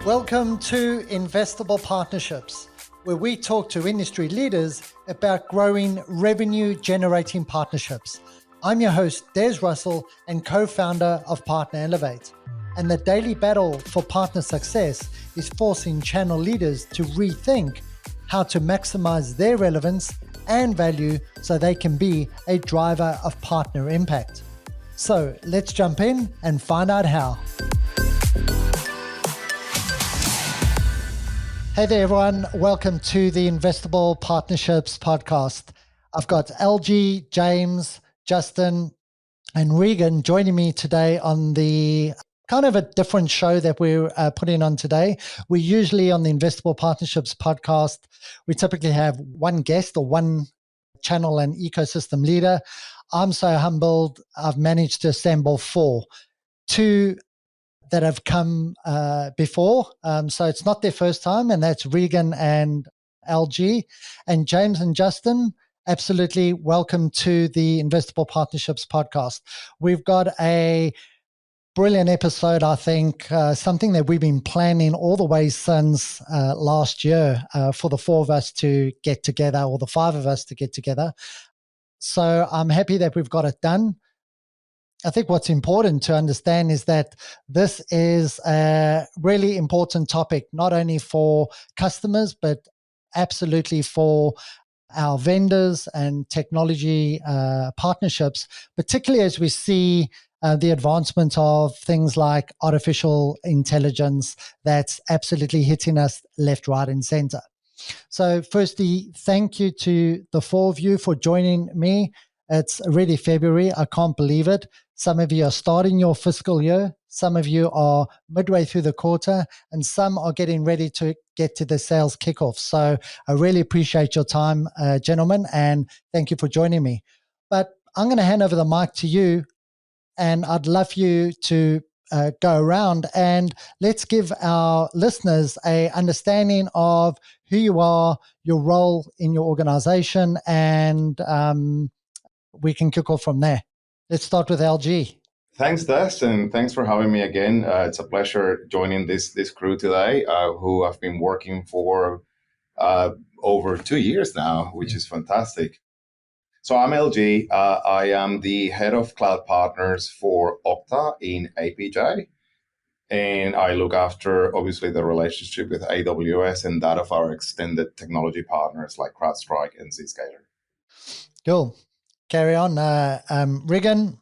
Welcome to Investible Partnerships, where we talk to industry leaders about growing revenue-generating partnerships. I'm your host, Des Russell, and co-founder of Partner Elevate. And the daily battle for partner success is forcing channel leaders to rethink how to maximize their relevance and value so they can be a driver of partner impact. So let's jump in and find out how. Hey there, everyone. Welcome to the Investible Partnerships podcast. I've got LG, James, Justin, and Regan joining me today on the kind of a different show that we're putting on today. We usually on the Investible Partnerships podcast, we typically have one guest or one channel and ecosystem leader. I'm so humbled. I've managed to assemble two that have come before. So it's not their first time, and that's Regan and LG. And James and Justin, absolutely welcome to the Investible Partnerships podcast. We've got a brilliant episode, I think, something that we've been planning all the way since last year for the four of us to get together, or the five of us to get together. So I'm happy that we've got it done. I think what's important to understand is that this is a really important topic, not only for customers, but absolutely for our vendors and technology partnerships, particularly as we see the advancement of things like artificial intelligence that's absolutely hitting us left, right, and center. So firstly, thank you to the four of you for joining me. It's already February. I can't believe it. Some of you are starting your fiscal year. Some of you are midway through the quarter, and some are getting ready to get to the sales kickoff. So I really appreciate your time, gentlemen, and thank you for joining me. But I'm going to hand over the mic to you, and I'd love you to go around and let's give our listeners a understanding of who you are, your role in your organization, and we can kick off from there. Let's start with LG. Thanks, Des, and thanks for having me again. It's a pleasure joining this crew today, who I've been working for over 2 years now, which is fantastic. So I'm LG. I am the head of cloud partners for Okta in EP-8, and I look after, obviously, the relationship with AWS and that of our extended technology partners like CrowdStrike and Zscaler. Cool. Carry on. Regan.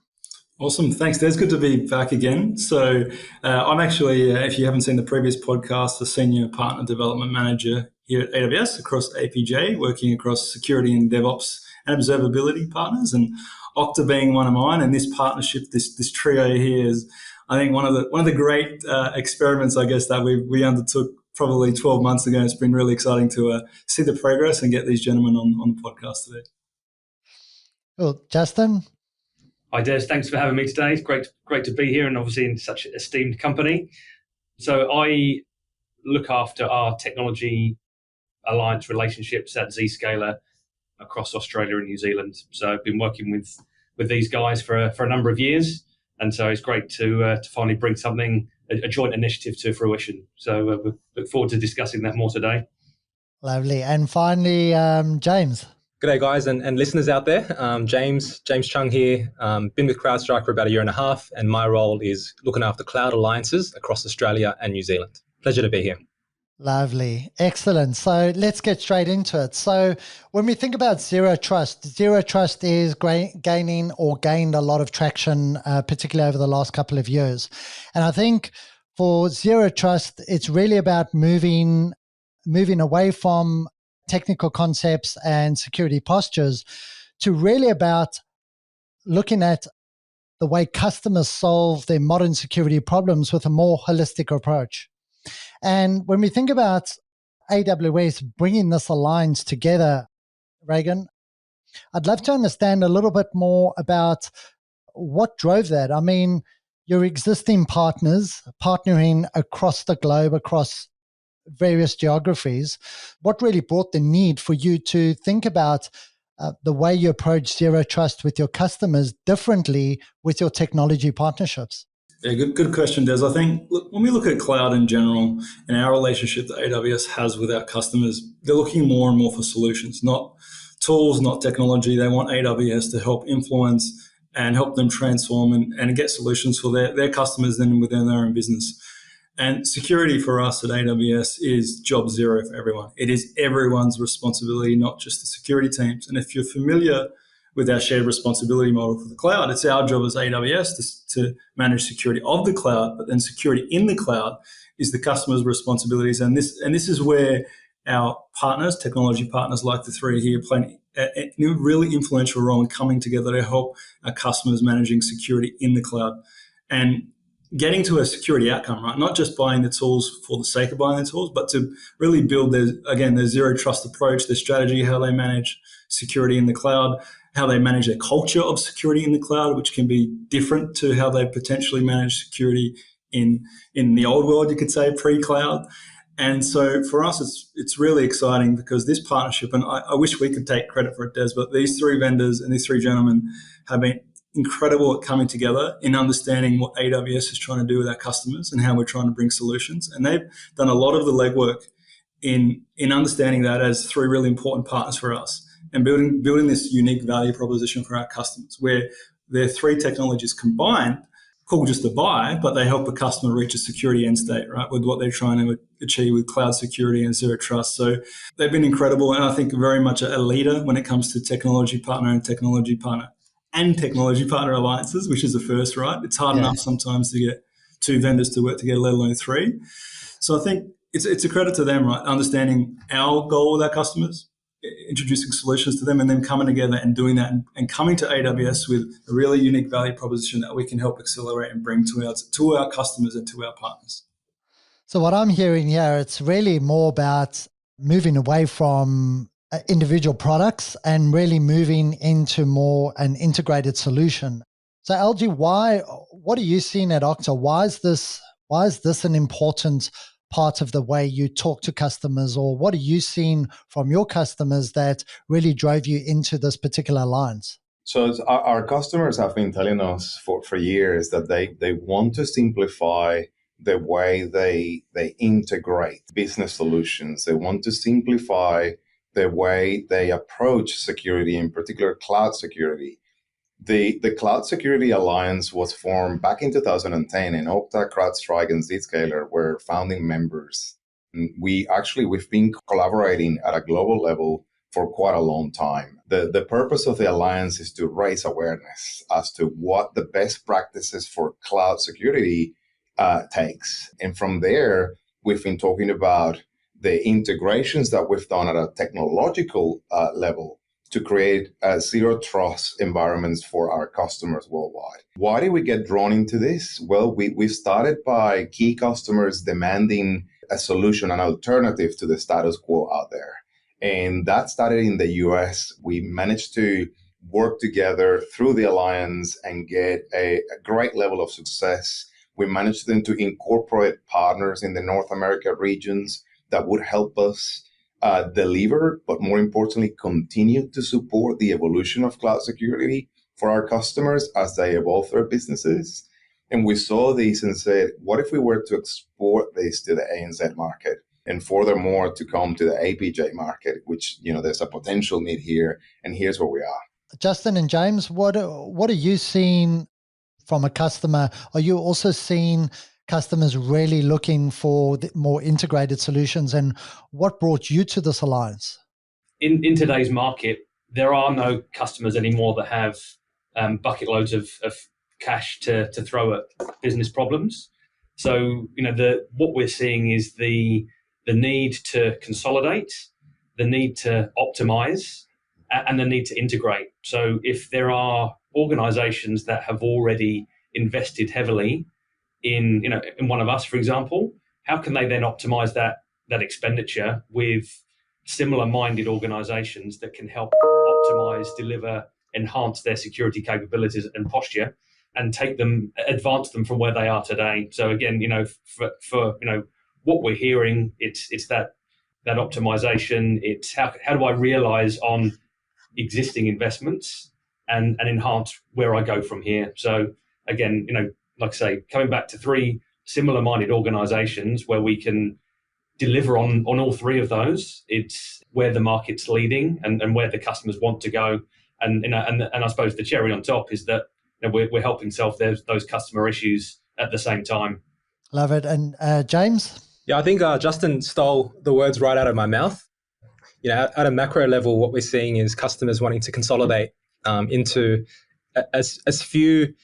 Awesome. Thanks, Des. Good to be back again. So I'm actually, if you haven't seen the previous podcast, the Senior Partner Development Manager here at AWS across APJ, working across security and DevOps and observability partners, and Okta being one of mine. And this partnership, this trio here is, I think, one of the great experiments, I guess, that we undertook probably 12 months ago. It's been really exciting to see the progress and get these gentlemen on the podcast today. Cool. Justin? Hi, Des. Thanks for having me today. It's great to be here, and obviously in such an esteemed company. So I look after our technology alliance relationships at Zscaler across Australia and New Zealand. So I've been working with these guys for a number of years, and so it's great to finally bring a joint initiative to fruition. So we look forward to discussing that more today. Lovely. And finally, James. G'day, guys, and listeners out there. James Chung here. Been with CrowdStrike for about 1.5 years, and my role is looking after cloud alliances across Australia and New Zealand. Pleasure to be here. Lovely. Excellent. So let's get straight into it. So when we think about Zero Trust is gained a lot of traction, particularly over the last couple of years. And I think for Zero Trust, it's really about moving away from technical concepts and security postures to really about looking at the way customers solve their modern security problems with a more holistic approach. And when we think about AWS bringing this alliance together, Regan, I'd love to understand a little bit more about what drove that. I mean, your existing partners partnering across the globe, across various geographies, what really brought the need for you to think about the way you approach Zero Trust with your customers differently with your technology partnerships? Yeah, good question, Des. I think when we look at cloud in general and our relationship that AWS has with our customers, they're looking more and more for solutions, not tools, not technology. They want AWS to help influence and help them transform and get solutions for their customers then within their own business. And security for us at AWS is job zero for everyone. It is everyone's responsibility, not just the security teams. And if you're familiar with our shared responsibility model for the cloud, it's our job as AWS to manage security of the cloud, but then security in the cloud is the customer's responsibilities. And this is where our partners, technology partners like the three here, play a really influential role in coming together to help our customers managing security in the cloud and getting to a security outcome, right? Not just buying the tools for the sake of buying the tools, but to really build their zero trust approach, their strategy, how they manage security in the cloud, how they manage their culture of security in the cloud, which can be different to how they potentially manage security in the old world, you could say, pre-cloud. And so for us, it's really exciting because this partnership, and I wish we could take credit for it, Des, but these three vendors and these three gentlemen have been incredible at coming together in understanding what AWS is trying to do with our customers and how we're trying to bring solutions. And they've done a lot of the legwork in understanding that as three really important partners for us and building this unique value proposition for our customers where their three technologies combined, cool just to buy, but they help a customer reach a security end state, right, with what they're trying to achieve with cloud security and zero trust. So they've been incredible, and I think very much a leader when it comes to technology partner alliances, which is the first, right? It's hard enough sometimes to get two vendors to work together, let alone three. So I think it's a credit to them, right? Understanding our goal with our customers, introducing solutions to them, and then coming together and doing that and coming to AWS with a really unique value proposition that we can help accelerate and bring to our customers and to our partners. So what I'm hearing here, it's really more about moving away from individual products and really moving into more an integrated solution. So LG, what are you seeing at Okta? Why is this an important part of the way you talk to customers, or what are you seeing from your customers that really drove you into this particular alliance? So our customers have been telling us for years that they want to simplify the way they integrate business solutions. They want to simplify the way they approach security, in particular cloud security. The Cloud Security Alliance was formed back in 2010, and Okta, CrowdStrike, and Zscaler were founding members. And we've been collaborating at a global level for quite a long time. The purpose of the alliance is to raise awareness as to what the best practices for cloud security takes. And from there, we've been talking about the integrations that we've done at a technological level to create zero trust environments for our customers worldwide. Why did we get drawn into this? Well, we started by key customers demanding a solution, an alternative to the status quo out there. And that started in the US. We managed to work together through the alliance and get a great level of success. We managed them to incorporate partners in the North America regions that would help us deliver, but more importantly, continue to support the evolution of cloud security for our customers as they evolve their businesses. And we saw this and said, what if we were to export this to the ANZ market? And furthermore, to come to the APJ market, which, there's a potential need here. And here's where we are. Justin and James, what are you seeing from a customer? Are you also seeing customers really looking for more integrated solutions, and what brought you to this alliance? In today's market, there are no customers anymore that have bucket loads of cash to throw at business problems. So, what we're seeing is the need to consolidate, the need to optimize, and the need to integrate. So if there are organizations that have already invested heavily in one of us, for example, how can they then optimize that expenditure with similar-minded organizations that can help optimize, deliver, enhance their security capabilities and posture, and advance them from where they are today? So again, for what we're hearing, it's that optimization. It's how do I realize on existing investments and enhance where I go from here? So again, like I say, coming back to three similar-minded organizations where we can deliver on all three of those. It's where the market's leading and where the customers want to go. And I suppose the cherry on top is that we're helping solve those customer issues at the same time. Love it. And James? Yeah, I think Justin stole the words right out of my mouth. At a macro level, what we're seeing is customers wanting to consolidate into as few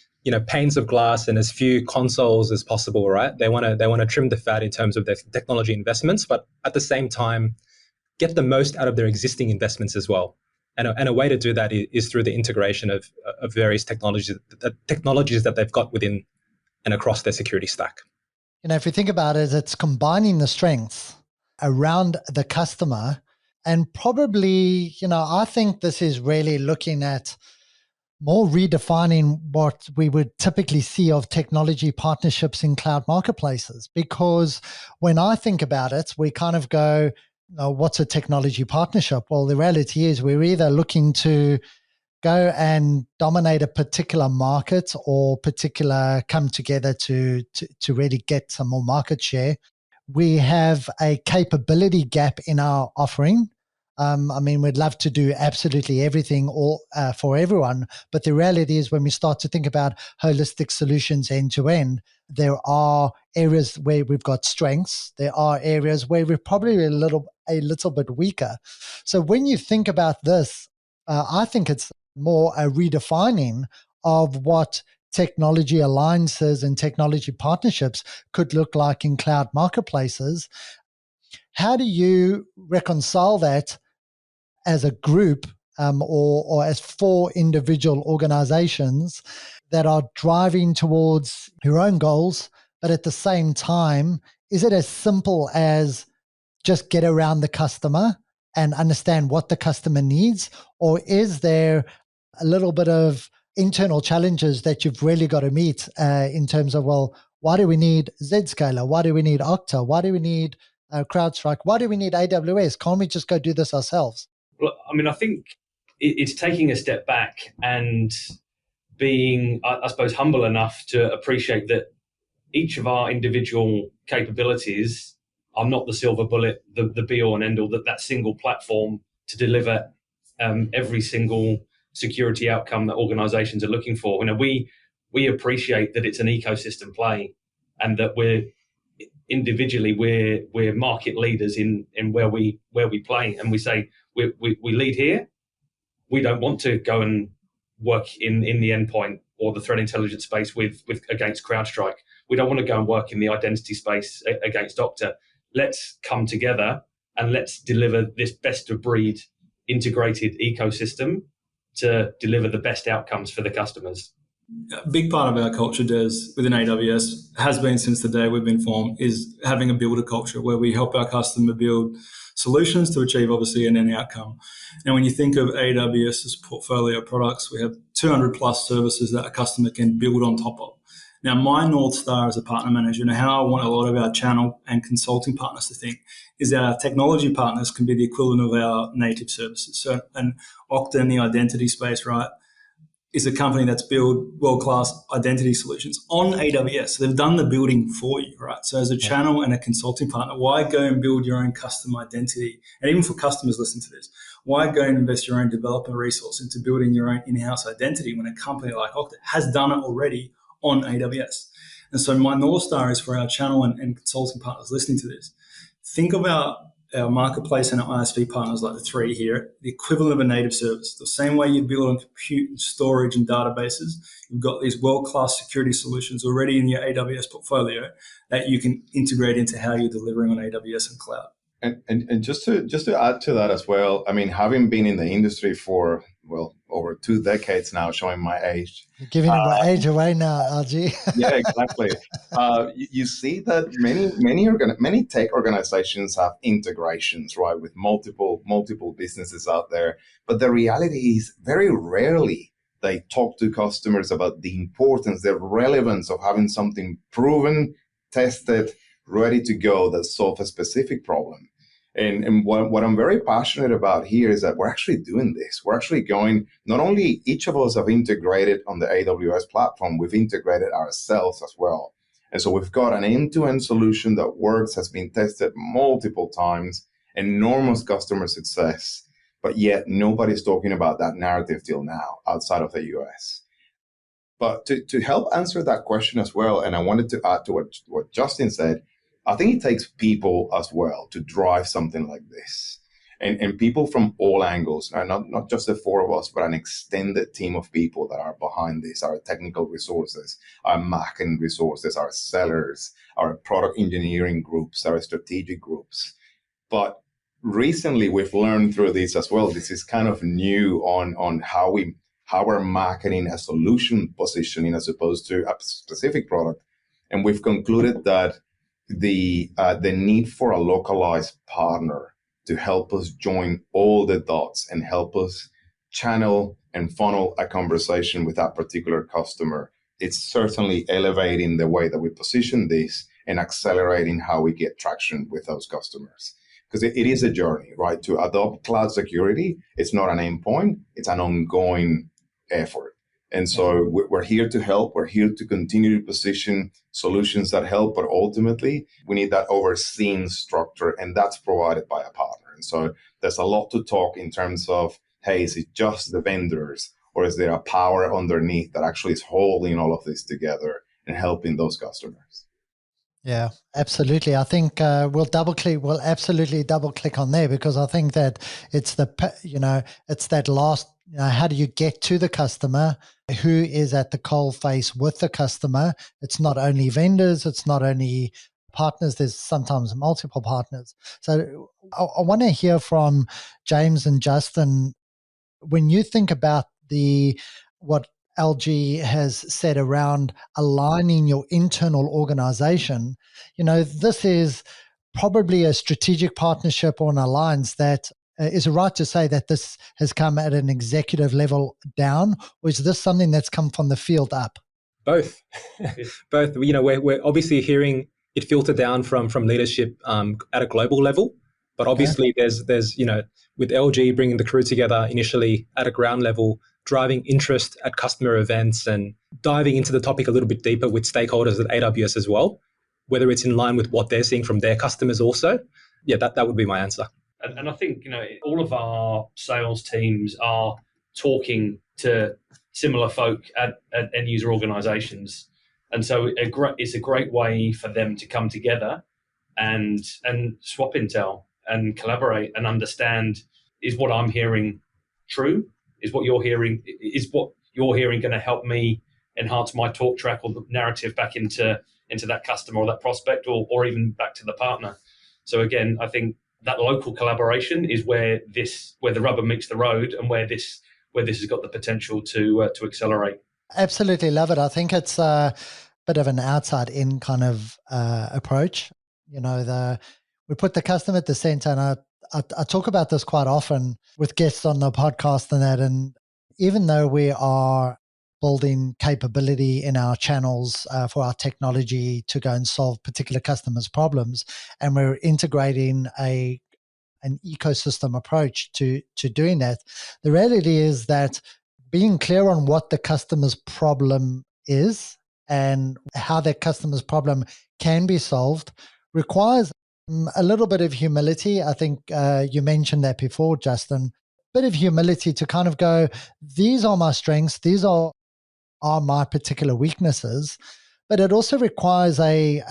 panes of glass and as few consoles as possible, right? They want to trim the fat in terms of their technology investments, but at the same time, get the most out of their existing investments as well. And a way to do that is through the integration of various technologies that they've got within and across their security stack. If you think about it, it's combining the strengths around the customer. And probably, I think this is really looking at more redefining what we would typically see of technology partnerships in cloud marketplaces. Because when I think about it, we kind of go, what's a technology partnership? Well, the reality is we're either looking to go and dominate a particular market or come together to really get some more market share. We have a capability gap in our offering. We'd love to do absolutely everything for everyone, but the reality is when we start to think about holistic solutions end to end, there are areas where we've got strengths. There are areas where we're probably a little bit weaker. So when you think about this, I think it's more a redefining of what technology alliances and technology partnerships could look like in cloud marketplaces. How do you reconcile that as a group or as four individual organizations that are driving towards your own goals, but at the same time, is it as simple as just get around the customer and understand what the customer needs? Or is there a little bit of internal challenges that you've really got to meet in terms of, well, why do we need Zscaler? Why do we need Okta? Why do we need CrowdStrike? Why do we need AWS? Can't we just go do this ourselves? Well, I think it's taking a step back and being, I suppose, humble enough to appreciate that each of our individual capabilities are not the silver bullet, the be-all and end-all, that single platform to deliver every single security outcome that organizations are looking for. We appreciate that it's an ecosystem play and that we're market leaders in where we play, and we say we lead here. We don't want to go and work in the endpoint or the threat intelligence space against CrowdStrike. We don't want to go and work in the identity space against Okta. Let's come together and let's deliver this best of breed integrated ecosystem to deliver the best outcomes for the customers. A big part of our culture, Des, within AWS, has been since the day we've been formed, is having a builder culture where we help our customer build solutions to achieve, obviously, an end outcome. And when you think of AWS's portfolio of products, we have 200 plus services that a customer can build on top of. Now, my North Star as a partner manager, and how I want a lot of our channel and consulting partners to think, is our technology partners can be the equivalent of our native services. So, and Okta in the identity space, right, is a company that's built world-class identity solutions on AWS. So they've done the building for you, right? So as a channel and a consulting partner, why go and build your own custom identity? And even for customers listening to this, why go and invest your own developer resource into building your own in-house identity when a company like Okta has done it already on AWS? And so my North Star is for our channel and consulting partners listening to this. Think about our marketplace and our ISV partners like the three here, the equivalent of a native service. The same way you build on compute and storage and databases, you've got these world-class security solutions already in your AWS portfolio that you can integrate into how you're delivering on AWS and cloud. And just to add to that as well, having been in the industry for, over 2 decades now, showing my age. You're giving my age away now, LG. Yeah, exactly. You see that many tech organizations have integrations, right, with multiple businesses out there. But the reality is very rarely they talk to customers about the importance, the relevance of having something proven, tested, ready to go that solves a specific problem. And what I'm very passionate about here is that we're actually doing this. We're actually going, not only each of us have integrated on the AWS platform, we've integrated ourselves as well. And so we've got an end-to-end solution that works, has been tested multiple times, enormous customer success, but yet nobody's talking about that narrative till now outside of the US. But to help answer that question as well, and I wanted to add to what Justin said, I think it takes people as well to drive something like this. And people from all angles, not just the four of us, but an extended team of people that are behind this, our technical resources, our marketing resources, our sellers, our product engineering groups, our strategic groups. But recently we've learned through this as well, this is kind of new on how we're marketing a solution positioning as opposed to a specific product. And we've concluded that the need for a localized partner to help us join all the dots and help us channel and funnel a conversation with that particular customer, it's certainly elevating the way that we position this and accelerating how we get traction with those customers. Because it is a journey, right? To adopt cloud security, it's not an endpoint, it's an ongoing effort. And so we're here to help. We're here to continue to position solutions that help, but ultimately we need that overseen structure, and that's provided by a partner. And so there's a lot to talk in terms of, hey, is it just the vendors, or is there a power underneath that actually is holding all of this together and helping those customers? Yeah, absolutely. I think we'll absolutely double click on there, because I think that it's it's that last, how do you get to the customer? Who is at the coal face with the customer? It's not only vendors, it's not only partners, there's sometimes multiple partners. So I want to hear from James and Justin, when you think about what LG has said around aligning your internal organization, this is probably a strategic partnership or an alliance that is it right to say that this has come at an executive level down, or is this something that's come from the field up? Both. Both. We're obviously hearing it filter down from leadership at a global level, but obviously there's with LG bringing the crew together initially at a ground level, driving interest at customer events and diving into the topic a little bit deeper with stakeholders at AWS as well, whether it's in line with what they're seeing from their customers also. Yeah, that would be my answer. And I think, all of our sales teams are talking to similar folk at end user organizations. And so it's a great way for them to come together and swap intel and collaborate and understand, is what I'm hearing true? Is what you're hearing going to help me enhance my talk track or the narrative back into that customer or that prospect, or even back to the partner? So again, I think that local collaboration is where the rubber meets the road, and where this has got the potential to accelerate. Absolutely love it. I think it's a bit of an outside in kind of approach. We put the customer at the center, and I talk about this quite often with guests on the podcast and that. And even though we are building capability in our channels for our technology to go and solve particular customers' problems, and we're integrating an ecosystem approach to doing that, the reality is that being clear on what the customer's problem is and how that customer's problem can be solved requires a little bit of humility. I think you mentioned that before, Justin. A bit of humility to kind of go, these are my strengths, these are my particular weaknesses. But it also requires a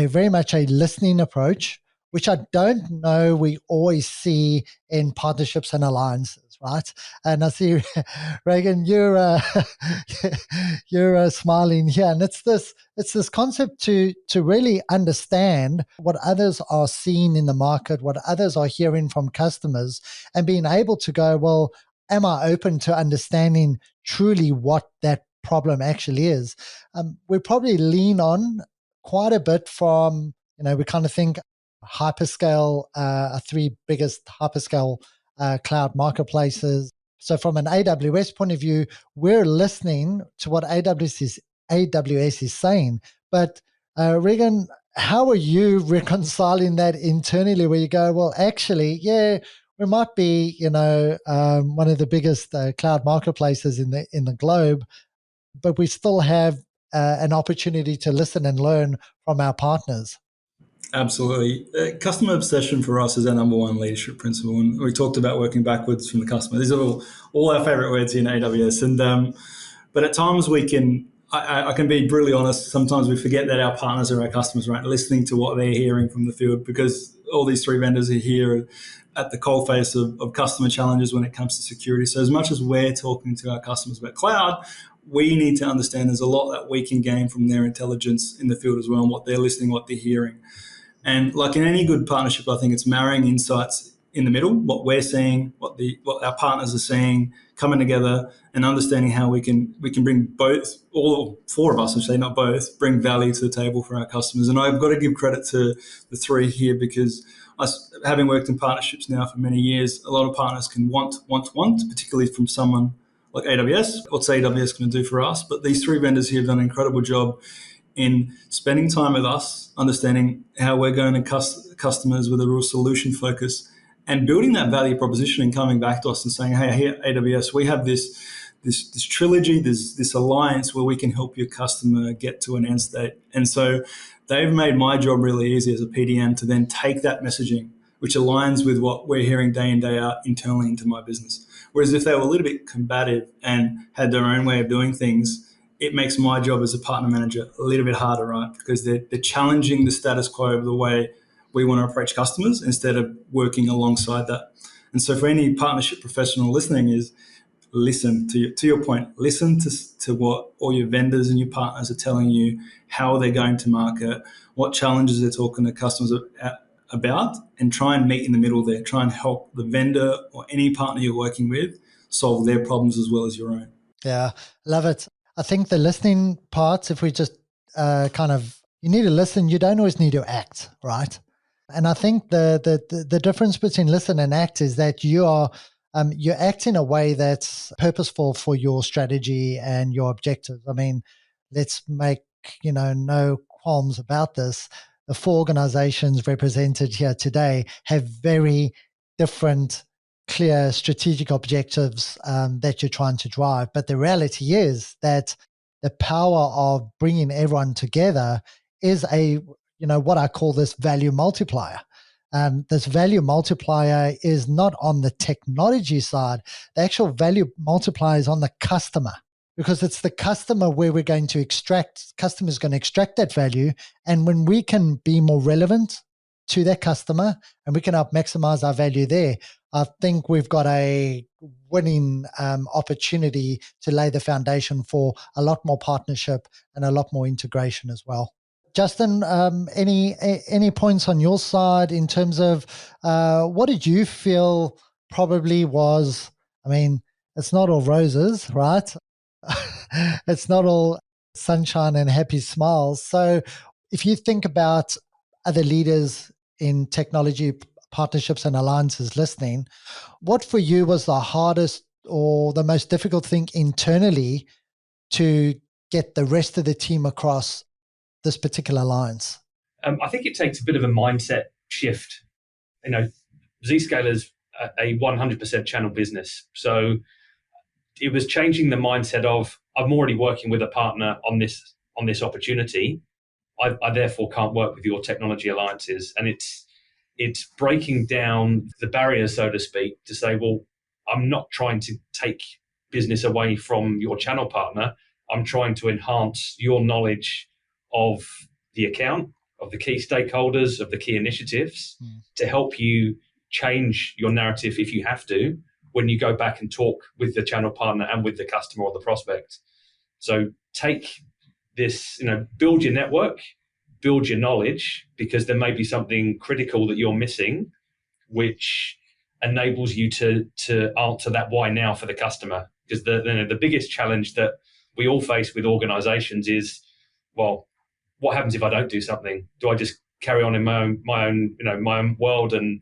very much a listening approach, which I don't know we always see in partnerships and alliances, right? And I see, Reagan, you're smiling here, and it's this concept to really understand what others are seeing in the market, what others are hearing from customers, and being able to go, well, am I open to understanding truly what that problem actually is? We probably lean on quite a bit from, we kind of think hyperscale, three biggest hyperscale cloud marketplaces. So from an AWS point of view, we're listening to what AWS is saying. But Regan, how are you reconciling that internally where you go, well, actually, yeah, we might be, one of the biggest cloud marketplaces in the globe, but we still have an opportunity to listen and learn from our partners. Absolutely. Customer obsession for us is our number one leadership principle. And we talked about working backwards from the customer. These are all our favorite words here in AWS. But at times I can be brutally honest, sometimes we forget that our partners are our customers, right? Listening to what they're hearing from the field, because all these three vendors are here at the coalface of customer challenges when it comes to security. So as much as we're talking to our customers about cloud, we need to understand there's a lot that we can gain from their intelligence in the field as well, and what they're listening, what they're hearing. And like in any good partnership, I think it's marrying insights in the middle, what we're seeing, what our partners are seeing, coming together and understanding how we can bring both, all four of us, I say not both, bring value to the table for our customers. And I've got to give credit to the three here, because having worked in partnerships now for many years, a lot of partners can want, particularly from someone like AWS. What's AWS going to do for us? But these three vendors here have done an incredible job in spending time with us, understanding how we're going to customers with a real solution focus, and building that value proposition and coming back to us and saying, hey, here at AWS, we have this trilogy, this alliance where we can help your customer get to an end state. And so they've made my job really easy as a PDM to then take that messaging, which aligns with what we're hearing day in, day out internally into my business. Whereas if they were a little bit combative and had their own way of doing things, it makes my job as a partner manager a little bit harder, right? Because they're challenging the status quo of the way we want to approach customers instead of working alongside that. And so for any partnership professional listening is listen to your point, listen to what all your vendors and your partners are telling you, how they're going to market, what challenges they're talking to customers about, and try and meet in the middle there. Try and help the vendor or any partner you're working with solve their problems as well as your own. Yeah, love it. I think the listening part, if we just you need to listen, you don't always need to act, right? And I think the difference between listen and act is that you act in a way that's purposeful for your strategy and your objectives. I mean, let's make, no qualms about this. The four organizations represented here today have very different, clear strategic objectives that you're trying to drive. But the reality is that the power of bringing everyone together is what I call this value multiplier. This value multiplier is not on the technology side. The actual value multiplier is on the customer, because it's the customer where we're going to customer's going to extract that value. And when we can be more relevant to that customer and we can help maximize our value there, I think we've got a winning opportunity to lay the foundation for a lot more partnership and a lot more integration as well. Justin, any points on your side in terms of what did you feel probably was, I mean, it's not all roses, right? It's not all sunshine and happy smiles. So if you think about other leaders in technology partnerships and alliances listening, what for you was the hardest or the most difficult thing internally to get the rest of the team across this particular alliance? I think it takes a bit of a mindset shift. Zscaler's a 100% channel business. So it was changing the mindset of, I'm already working with a partner on this opportunity. I therefore can't work with your technology alliances. And it's breaking down the barriers, so to speak, to say, well, I'm not trying to take business away from your channel partner. I'm trying to enhance your knowledge of the account, of the key stakeholders, of the key initiatives to help you change your narrative if you have to, when you go back and talk with the channel partner and with the customer or the prospect. So take this, build your network, build your knowledge, because there may be something critical that you're missing, which enables you to answer that why now for the customer. Because the biggest challenge that we all face with organizations is, well, what happens if I don't do something? Do I just carry on in my own world and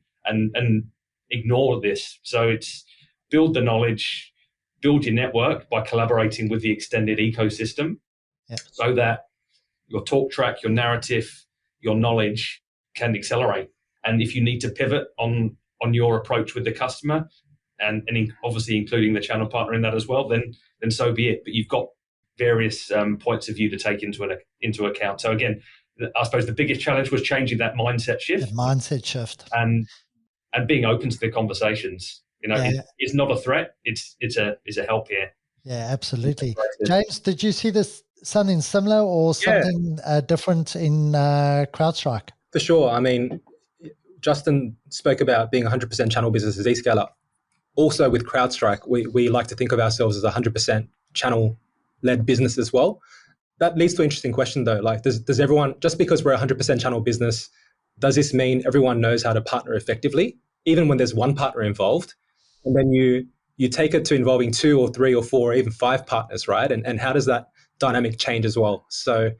ignore this? So it's build the knowledge, build your network by collaborating with the extended ecosystem, so that your talk track, your narrative, your knowledge can accelerate. And if you need to pivot on your approach with the customer, and obviously including the channel partner in that as well, then so be it. But you've got various points of view to take into account. So again, I suppose the biggest challenge was changing that mindset shift. And being open to the conversations. It's not a threat. It's a help here. Yeah, absolutely. James, did you see this something similar or something different in CrowdStrike? For sure. I mean, Justin spoke about being 100% channel business as Zscaler. Also with CrowdStrike, we like to think of ourselves as a 100% channel-led business as well. That leads to an interesting question though. Like, does everyone, just because we're a 100% channel business, does this mean everyone knows how to partner effectively, even when there's one partner involved? And then you take it to involving 2 or 3 or 4 or even 5 partners, right? And how does that dynamic change as well? So,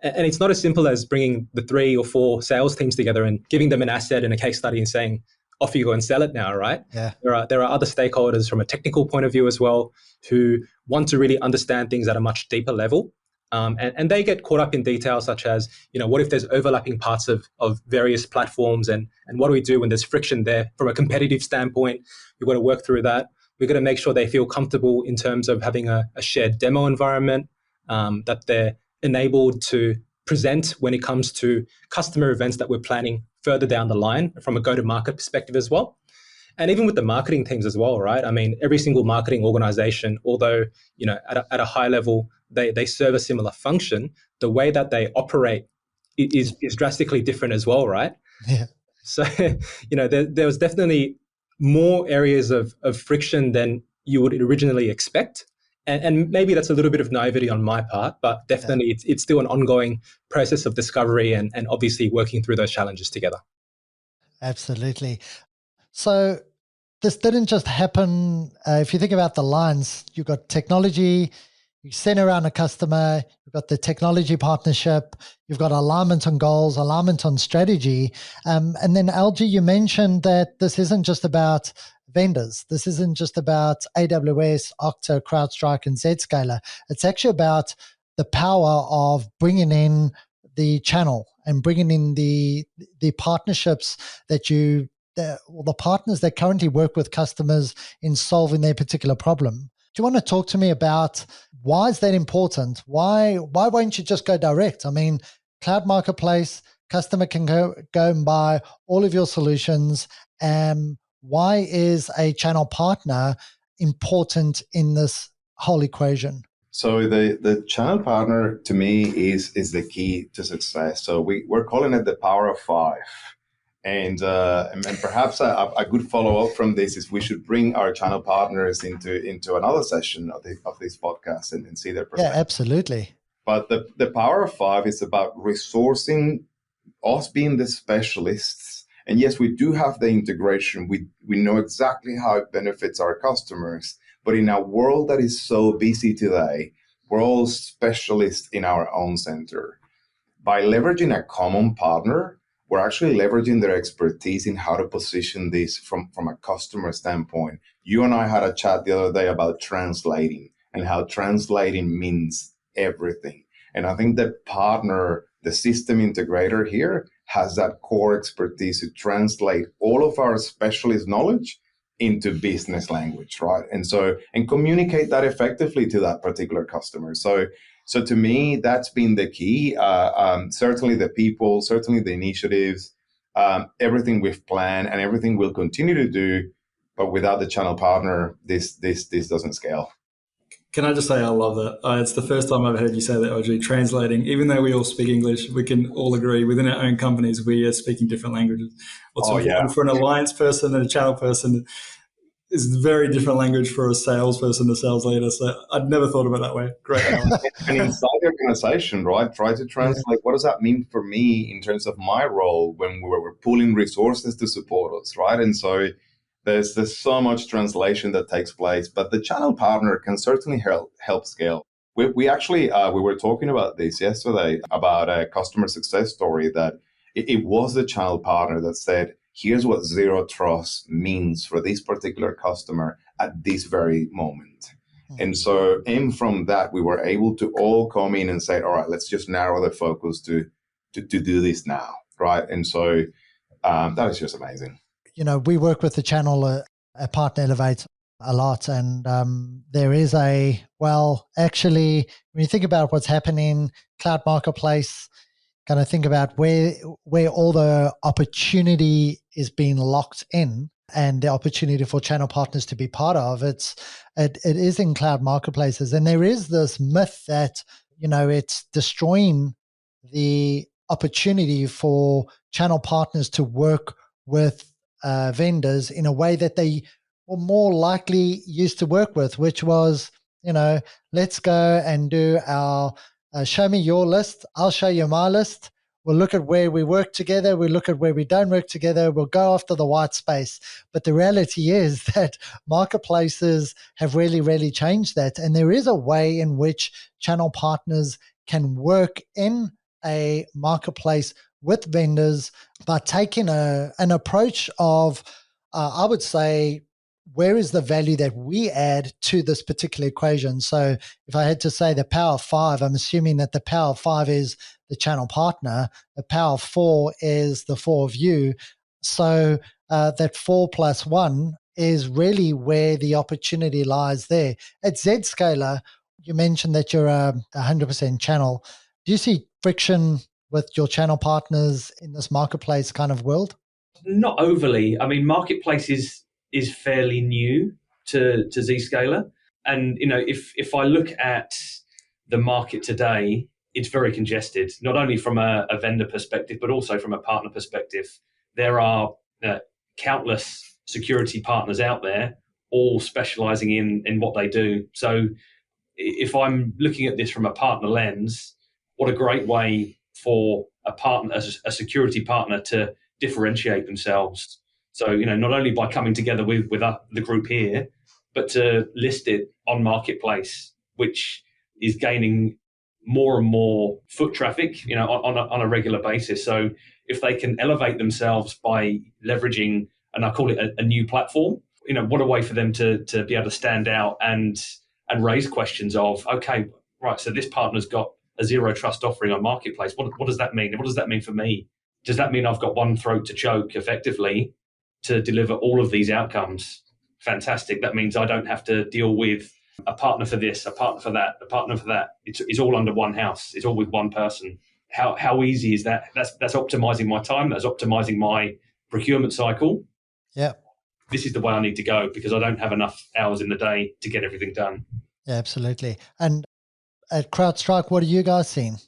and it's not as simple as bringing the 3 or 4 sales teams together and giving them an asset and a case study and saying, off you go and sell it now, right? Yeah. There are other stakeholders from a technical point of view as well who want to really understand things at a much deeper level. And they get caught up in details such as, what if there's overlapping parts of various platforms and what do we do when there's friction there from a competitive standpoint? We've got to work through that. We've got to make sure they feel comfortable in terms of having a shared demo environment, that they're enabled to present when it comes to customer events that we're planning further down the line from a go-to-market perspective as well. And even with the marketing teams as well, right? I mean, every single marketing organization, although, at a high level, they serve a similar function, the way that they operate is drastically different as well, right? Yeah. So, there was definitely more areas of friction than you would originally expect. And maybe that's a little bit of naivety on my part, but definitely it's still an ongoing process of discovery and obviously working through those challenges together. Absolutely. So this didn't just happen. If you think about the lines, you've got technology, you center around a customer, you've got the technology partnership, you've got alignment on goals, alignment on strategy. And then LG, you mentioned that this isn't just about vendors. This isn't just about AWS, Okta, CrowdStrike, and Zscaler. It's actually about the power of bringing in the channel and bringing in the partnerships that the partners that currently work with customers in solving their particular problem. Do you want to talk to me about why is that important? Why won't you just go direct? I mean, cloud marketplace, customer can go and buy all of your solutions. Why is a channel partner important in this whole equation? So the channel partner to me is the key to success. So we're calling it the power of 5. And perhaps a good follow-up from this is we should bring our channel partners into another session of this podcast and see their perspective. Yeah, absolutely. But the power of 5 is about resourcing, us being the specialists. And yes, we do have the integration. We know exactly how it benefits our customers. But in a world that is so busy today, we're all specialists in our own center. By leveraging a common partner, we're actually leveraging their expertise in how to position this from a customer standpoint. You and I had a chat the other day about translating and how translating means everything. And I think the partner, the system integrator here, has that core expertise to translate all of our specialist knowledge into business language, right? And communicate that effectively to that particular customer. So to me, that's been the key. Certainly the people, certainly the initiatives, everything we've planned and everything we'll continue to do. But without the channel partner, this doesn't scale. Can I just say I love that? It's the first time I've heard you say that, OG. Translating, even though we all speak English, we can all agree within our own companies we are speaking different languages. What's important for an alliance person and a channel person is very different language for a salesperson, a sales leader. So I'd never thought of it that way. Great. And inside the organization, right? Try to translate what does that mean for me in terms of my role when we're pooling resources to support us, right? And so there's so much translation that takes place, but the channel partner can certainly help scale. We actually we were talking about this yesterday about a customer success story that it was the channel partner that said, here's what zero trust means for this particular customer at this very moment. And from that, we were able to all come in and say, all right, let's just narrow the focus to to do this now, right? And so that is just amazing. We work with the channel at Partner Elevate a lot, and there is actually, when you think about what's happening, cloud marketplace, kind of think about where all the opportunity is being locked in, and the opportunity for channel partners to be part of it is in cloud marketplaces. And there is this myth that it's destroying the opportunity for channel partners to work with vendors in a way that they were more likely used to work with, which was, let's go and do our show me your list, I'll show you my list. We'll look at where we work together. We'll look at where we don't work together. We'll go after the white space. But the reality is that marketplaces have really, really changed that. And there is a way in which channel partners can work in a marketplace with vendors by taking an approach of, I would say, where is the value that we add to this particular equation? So if I had to say the power of 5, I'm assuming that the power of 5 is the channel partner. The power of 4 is the 4 of you. So that 4 plus 1 is really where the opportunity lies there. At Zscaler, you mentioned that you're a 100% channel. Do you see friction with your channel partners in this marketplace kind of world? Not overly. I mean, marketplace is fairly new to Zscaler. And, if I look at the market today, it's very congested, not only from a vendor perspective, but also from a partner perspective. There are countless security partners out there, all specializing in what they do. So if I'm looking at this from a partner lens, what a great way for a partner, a security partner, to differentiate themselves. So, not only by coming together with the group here, but to list it on marketplace, which is gaining more and more foot traffic, on a regular basis. So if they can elevate themselves by leveraging, and I call it a new platform, what a way for them to be able to stand out and raise questions of, okay, right, so this partner's got a zero trust offering on marketplace. What does that mean? What does that mean for me? Does that mean I've got one throat to choke effectively to deliver all of these outcomes? Fantastic. That means I don't have to deal with a partner for this, a partner for that, a partner for that. It's all under one house. It's all with one person. How easy is that? That's optimizing my time. That's optimizing my procurement cycle. Yeah. This is the way I need to go because I don't have enough hours in the day to get everything done. Yeah, absolutely. And at CrowdStrike, what are you guys seeing?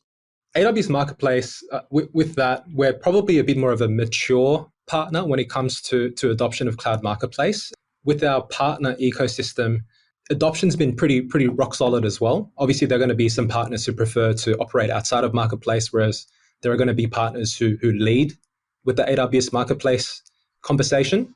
AWS Marketplace, with that, we're probably a bit more of a mature partner when it comes to adoption of Cloud Marketplace. With our partner ecosystem, adoption's been pretty rock solid as well. Obviously, there are going to be some partners who prefer to operate outside of Marketplace, whereas there are going to be partners who lead with the AWS Marketplace conversation.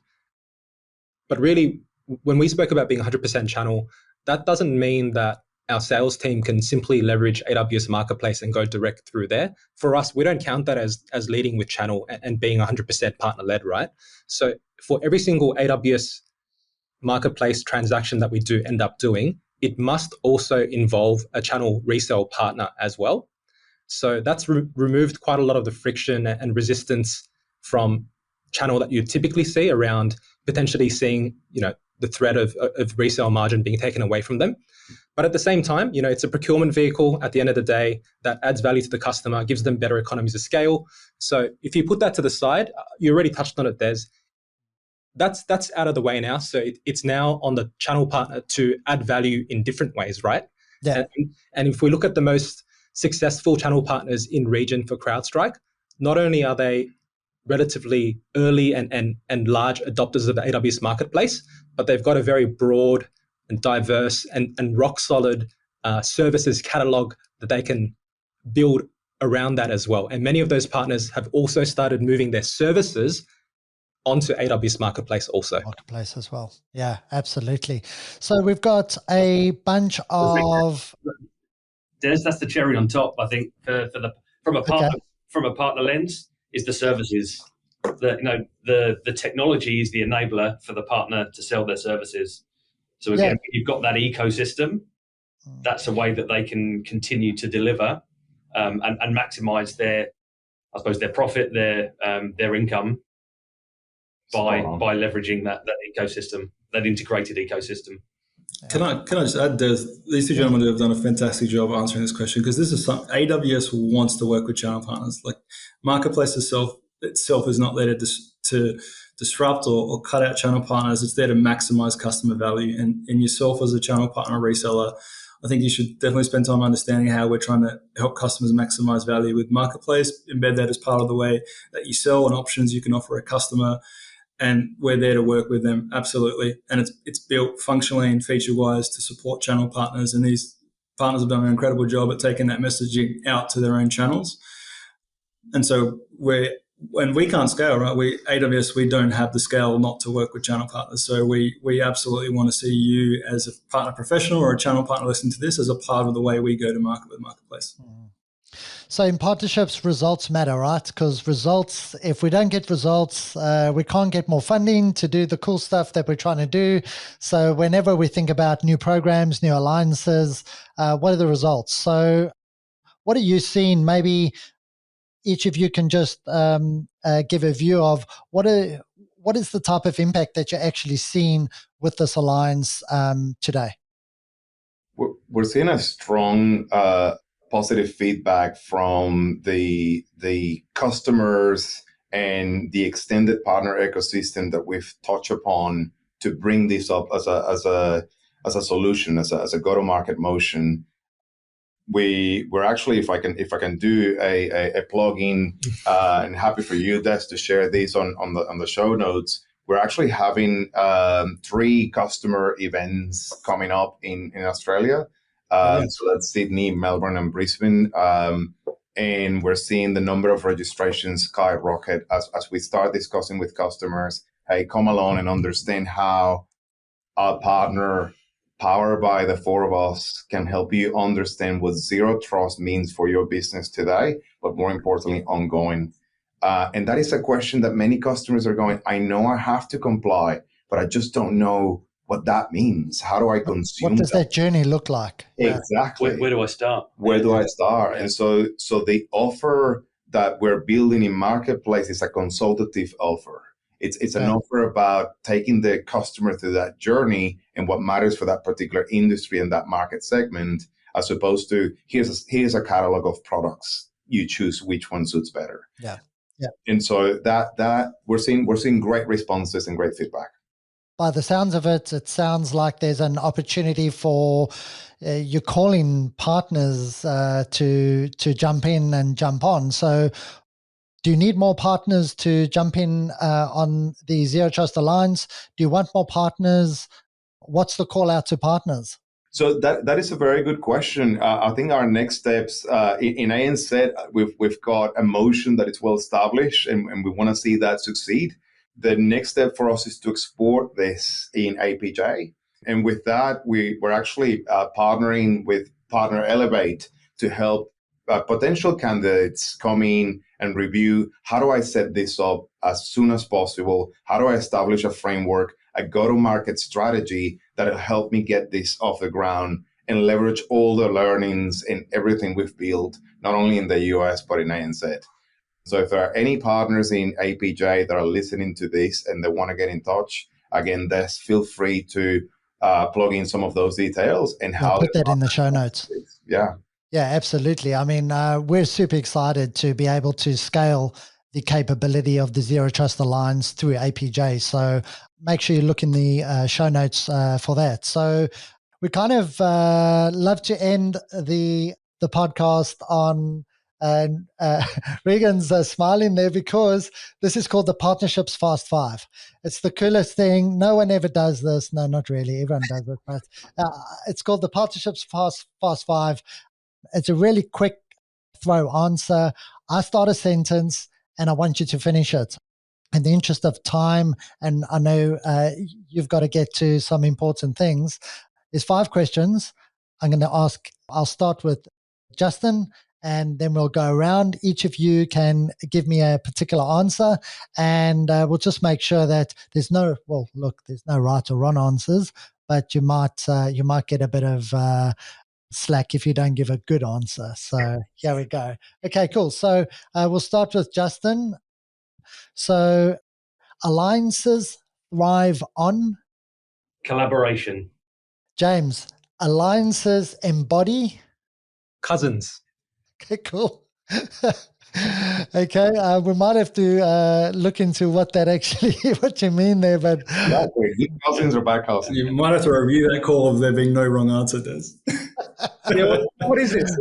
But really, when we spoke about being 100% channel, that doesn't mean that our sales team can simply leverage AWS Marketplace and go direct through there. For us, we don't count that as leading with channel and being 100% partner-led, right? So for every single AWS Marketplace transaction that we do end up doing, it must also involve a channel resale partner as well. So that's removed quite a lot of the friction and resistance from channel that you typically see around potentially seeing, the threat of resale margin being taken away from them. But at the same time, it's a procurement vehicle at the end of the day that adds value to the customer, gives them better economies of scale. So if you put that to the side, you already touched on it, Des. That's out of the way now. So it's now on the channel partner to add value in different ways, right? Yeah. And if we look at the most successful channel partners in region for CrowdStrike, not only are they relatively early and large adopters of the AWS Marketplace, but they've got a very broad and diverse and rock solid services catalog that they can build around that as well. And many of those partners have also started moving their services onto AWS Marketplace also. Marketplace as well. Yeah, absolutely. So we've got a bunch of... That's the cherry on top, I think, from a partner lens, is the services. The technology is the enabler for the partner to sell their services. So again, you've got that ecosystem. That's a way that they can continue to deliver and maximize their I suppose, their profit, their income by leveraging that ecosystem, that integrated ecosystem. Can I just add, these two gentlemen have done a fantastic job answering this question, because this is something AWS wants to work with channel partners. Like, marketplace itself is not there to disrupt or cut out channel partners. It's there to maximize customer value. And yourself as a channel partner reseller, I think you should definitely spend time understanding how we're trying to help customers maximize value with marketplace. Embed that as part of the way that you sell and options you can offer a customer. And we're there to work with them, absolutely. And it's built functionally and feature-wise to support channel partners. And these partners have done an incredible job at taking that messaging out to their own channels. And so when we can't scale, right? AWS, we don't have the scale not to work with channel partners. So we absolutely want to see you as a partner professional or a channel partner listening to this as a part of the way we go to market with Marketplace. So in partnerships, results matter, right? Because results, if we don't get results, we can't get more funding to do the cool stuff that we're trying to do. So whenever we think about new programs, new alliances, what are the results? So what are you seeing? Maybe each of you can just give a view of what is the type of impact that you're actually seeing with this alliance today? We're seeing a strong positive feedback from the customers and the extended partner ecosystem that we've touched upon to bring this up as a solution, as a go-to-market motion. We're actually, if I can do a plug-in, and happy for you, Des, to share this on the show notes. We're actually having 3 customer events coming up in Australia. So that's Sydney, Melbourne, and Brisbane. And we're seeing the number of registrations skyrocket as we start discussing with customers, hey, come along and understand how our partner, powered by the 4 of us, can help you understand what zero trust means for your business today, but more importantly, ongoing. And that is a question that many customers are going, I know I have to comply, but I just don't know what that means. How do I consume What does that journey look like? Exactly. Where do I start? Where do I start? And so the offer that we're building in Marketplace is a consultative offer. It's an offer about taking the customer through that journey and what matters for that particular industry and that market segment, as opposed to here's a catalog of products. You choose which one suits better. Yeah. And so that we're seeing great responses and great feedback. By the sounds of it, it sounds like there's an opportunity for you're calling partners to jump in and jump on. So do you need more partners to jump in on the Zero Trust Alliance? Do you want more partners? What's the call out to partners? So that is a very good question. I think our next steps in ANZ, we've got a motion that is well established, and we want to see that succeed. The next step for us is to export this in APJ. And with that, we're actually partnering with Partner Elevate to help potential candidates come in and review, how do I set this up as soon as possible? How do I establish a framework, a go-to-market strategy that'll help me get this off the ground and leverage all the learnings and everything we've built, not only in the US, but in ANZ. So if there are any partners in APJ that are listening to this and they want to get in touch, again, feel free to plug in some of those details and how. I'll put that in the show notes. Yeah. Yeah, absolutely. I mean, we're super excited to be able to scale the capability of the Zero Trust Alliance through APJ. So make sure you look in the show notes for that. So we kind of love to end the podcast on, and Regan's smiling there because this is called the Partnerships Fast 5. It's the coolest thing. No one ever does this. No, not really. Everyone does it. But it's called the Partnerships Fast 5. It's a really quick throw answer. I start a sentence and I want you to finish it. In the interest of time, and I know you've got to get to some important things, there's 5 questions I'm going to ask. I'll start with Justin, and then we'll go around. Each of you can give me a particular answer, and we'll just make sure that there's no right or wrong answers, but you might get a bit of slack if you don't give a good answer. So here we go. Okay, cool. So we'll start with Justin. So alliances thrive on? Collaboration. James, alliances embody? Cousins. Okay, cool. Okay, we might have to look into what you mean there, but Exactly. Good cousins or bad cousins? You might have to review that call of there being no wrong answer, Des. What is this?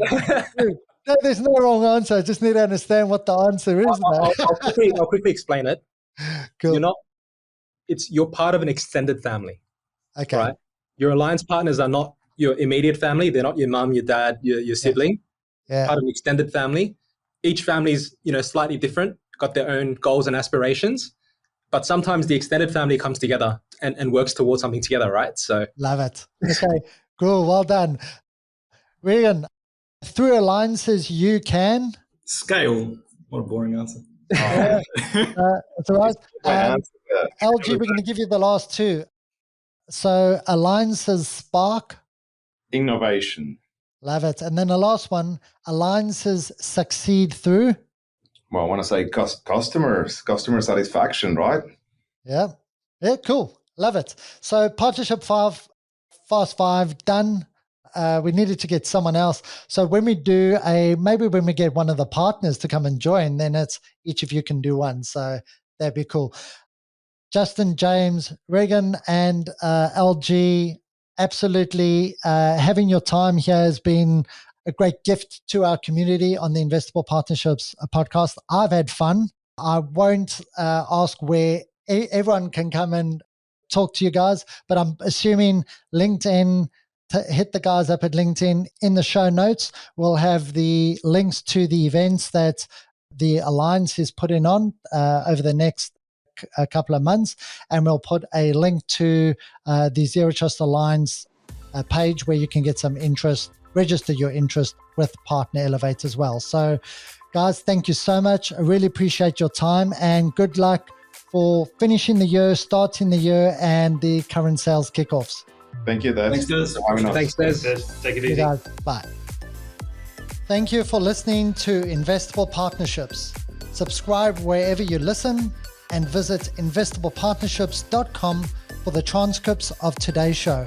no, there's no wrong answer. I just need to understand what the answer is. I'll quickly explain it. Cool. You're part of an extended family. Okay. Right? Your alliance partners are not your immediate family. They're not your mum, your dad, your sibling. Yeah. Part of an extended family. Each family is, slightly different, got their own goals and aspirations. But sometimes the extended family comes together and works towards something together, right? So love it. Okay, cool. Well done. Regan, through alliances, you can Scale. What a boring answer. That's all right. LG, we're going to give you the last two. So alliances spark? Innovation. Love it. And then the last one, alliances succeed through? Well, I want to say customer satisfaction, right? Yeah. Yeah, cool. Love it. So partnership 5, Fast 5, done. We needed to get someone else. So when we do maybe when we get one of the partners to come and join, then it's each of you can do one. So that'd be cool. Justin, James, Regan, and LG, absolutely having your time here has been a great gift to our community on the Investible Partnerships podcast. I've had fun. I won't ask where everyone can come and talk to you guys, but I'm assuming LinkedIn, hit the guys up at LinkedIn. In the show notes, we'll have the links to the events that the Alliance is putting on over the next a couple of months, and we'll put a link to the Zero Trust Alliance page where you can get some interest, register your interest with Partner Elevate as well. So guys, thank you so much. I really appreciate your time, and good luck for finishing the year, starting the year, and the current sales kickoffs. Thank you, Des. Thanks, Des. Thanks, Des. Take it You easy. guys, bye. Thank you for listening to Investible Partnerships. Subscribe wherever you listen, and visit investablepartnerships.com for the transcripts of today's show.